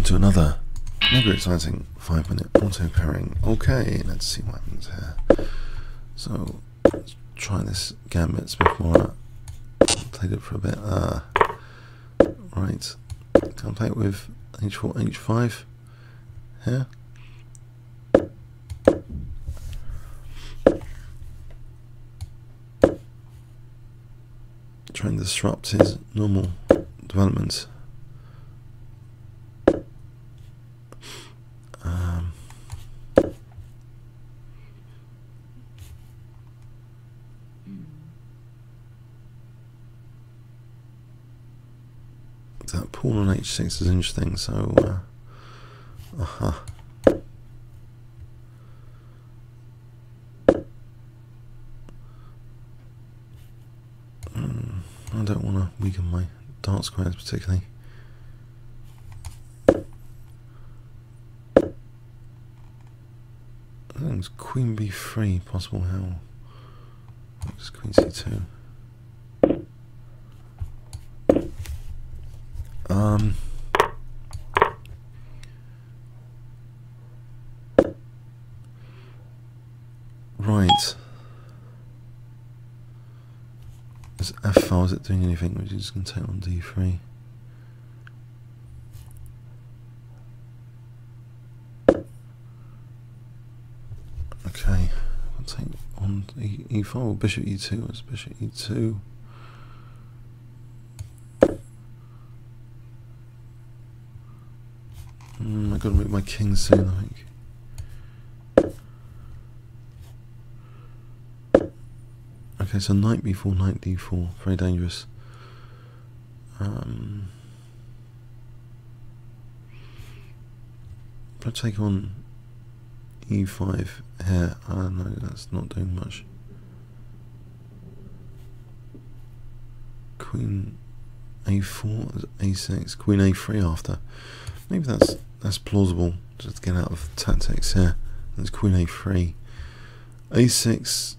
to another mega exciting 5-minute auto pairing. Okay, let's see what happens here. So let's try this Gambit Smith-Morra. Played it for a bit. Right, can I play it with H4, H5 here? Try and disrupt his normal development. That pawn on H6 is interesting, so I don't want to weaken my dark squares particularly. I think it's Queen B3 possible. How? It's Queen C2. Right. This F file, is it doing anything? We're just going to take on D3. Okay. I'll take on E5 or Bishop E2. What's Bishop E2? I've got to move my king soon, I think. Okay, so knight b4, knight d4, very dangerous. If I take on e5 here, no, that's not doing much. Queen a4, a6, queen a3 after. Maybe that's plausible, just to get out of tactics here. There's queen a3, a6.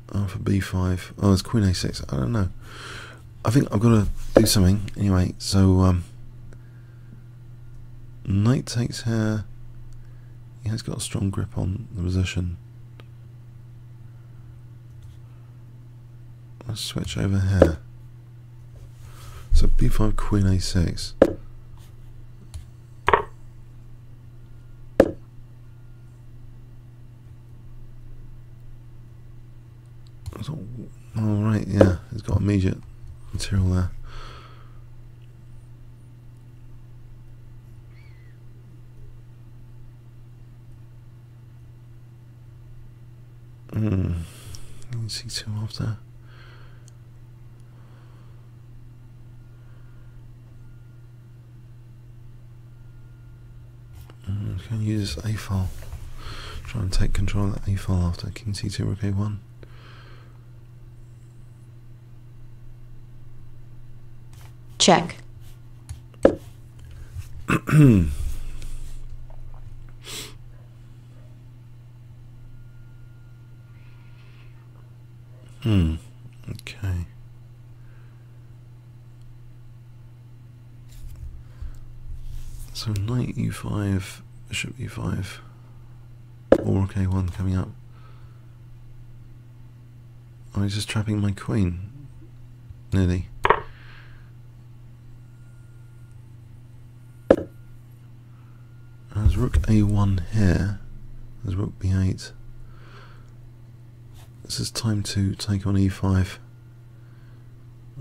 For b5, oh, it's queen a6. I don't know. I think I've got to do something anyway. So knight takes here. He has got a strong grip on the position. Let's switch over here. So b5, queen a6. Oh right, yeah, it's got immediate material there. C2 after. I'm going to use this A file. Try and take control of that A file after King C2 Ra1. Check. Okay. So knight e5, bishop e5, or K1 coming up. Oh, he's just trapping my queen, nearly. There's rook a1 here. There's rook b8. This is time to take on e5,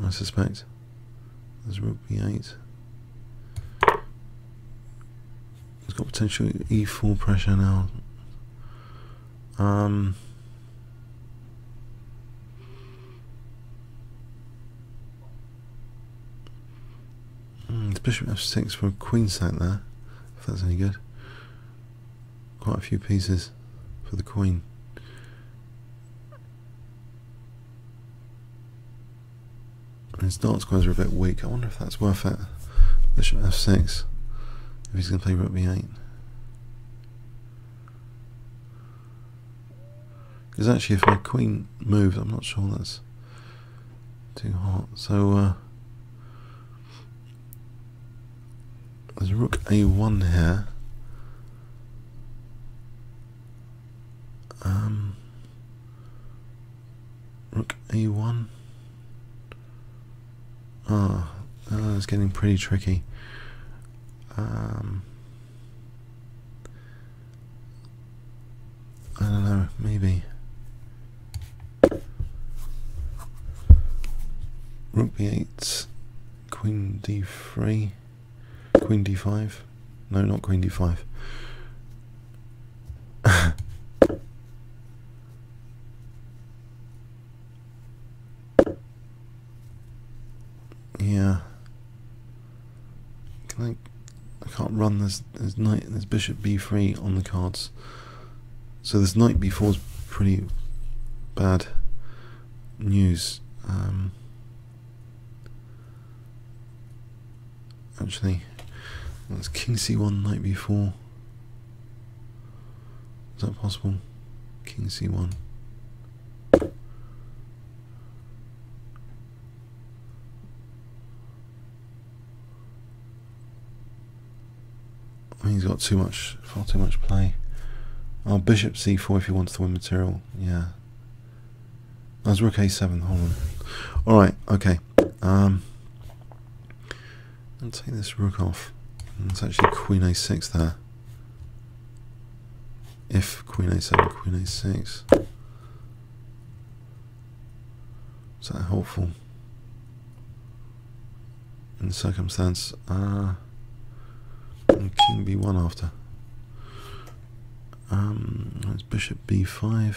I suspect. There's rook b8. He's got potential e4 pressure now. It's bishop f6 for a queen sack there, if that's any good. Quite a few pieces for the queen. And his dark squares are a bit weak. I wonder if that's worth it. Bishop f6, if he's going to play rook b8. Because actually if my queen moves, I'm not sure that's too hot. So There's rook a1 here. Rook a1. It's getting pretty tricky. I don't know, maybe. Rook b8, queen d3, queen d5. No, not queen d5. Yeah. I can't run. There's bishop b3 on the cards. So this knight b4 is pretty bad news. Actually, that's king c1, knight b4. Is that possible? King c1. He's got far too much play. Oh, bishop c4 if he wants to win material. Yeah. That's rook a7. Hold on. All right. Okay. I'll take this rook off. And it's actually queen a6 there. If queen a7, queen a6. Is that helpful in the circumstance? And king b1 after. That's bishop b5.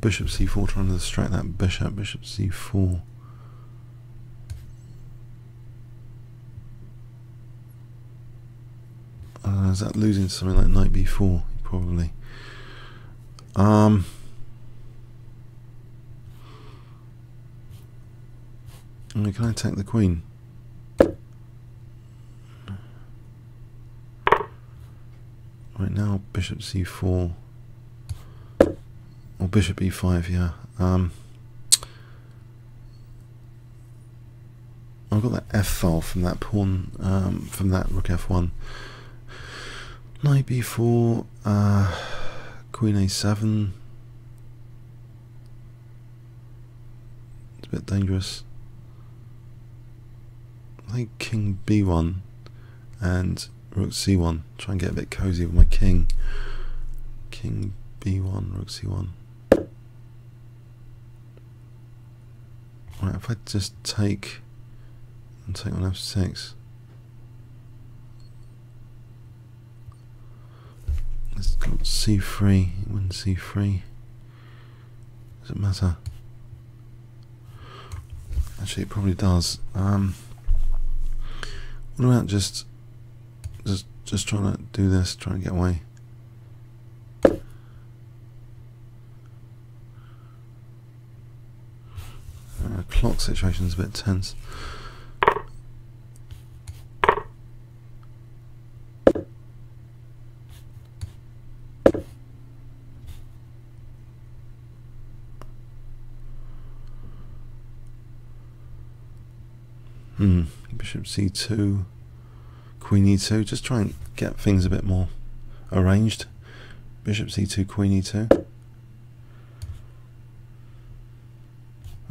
Bishop c4, trying to distract that bishop. Bishop c4. Is that losing something like knight b4? Probably. Can I attack the queen? Right now, bishop c4 or bishop e5. Yeah. I've got that f file from that pawn, from that rook f1. Knight b4, queen a7. It's a bit dangerous. I think king b1 and rook c1. Try and get a bit cozy with my king. King b1, rook c1. Right, if I just take and take on f6. Let's go c3. Win c3. Does it matter? Actually, it probably does. What about just trying to do this, trying to get away? Clock situation is a bit tense. Bishop c2, queen e2. Just try and get things a bit more arranged. Bishop c2, queen e2.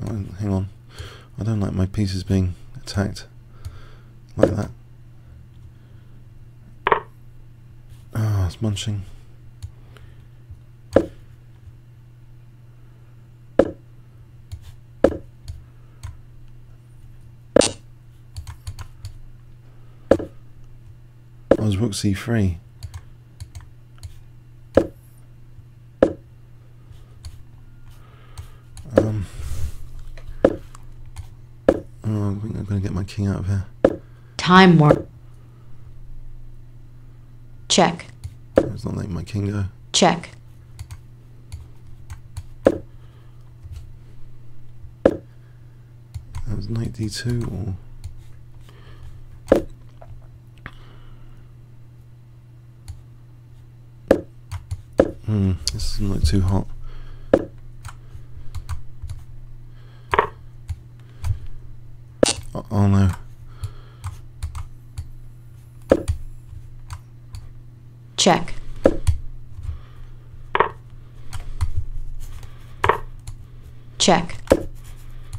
Oh, hang on. I don't like my pieces being attacked like that. Ah, it's munching. I was rook c3. I think I'm going to get my king out of here. Time warp. Check. It's not letting my king go. Check. That was knight d2 or... this isn't like too hot. Oh no. Check. Check.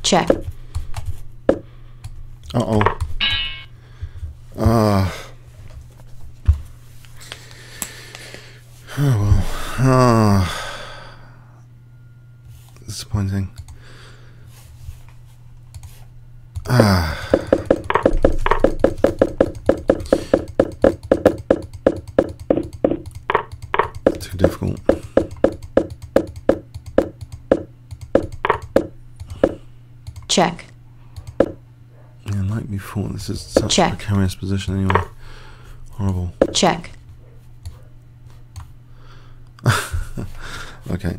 Check. Uh-oh. Oh well. Disappointing. Too difficult. Check. Yeah, like before, this is such Check. a precarious position anyway. Horrible. Check. Okay.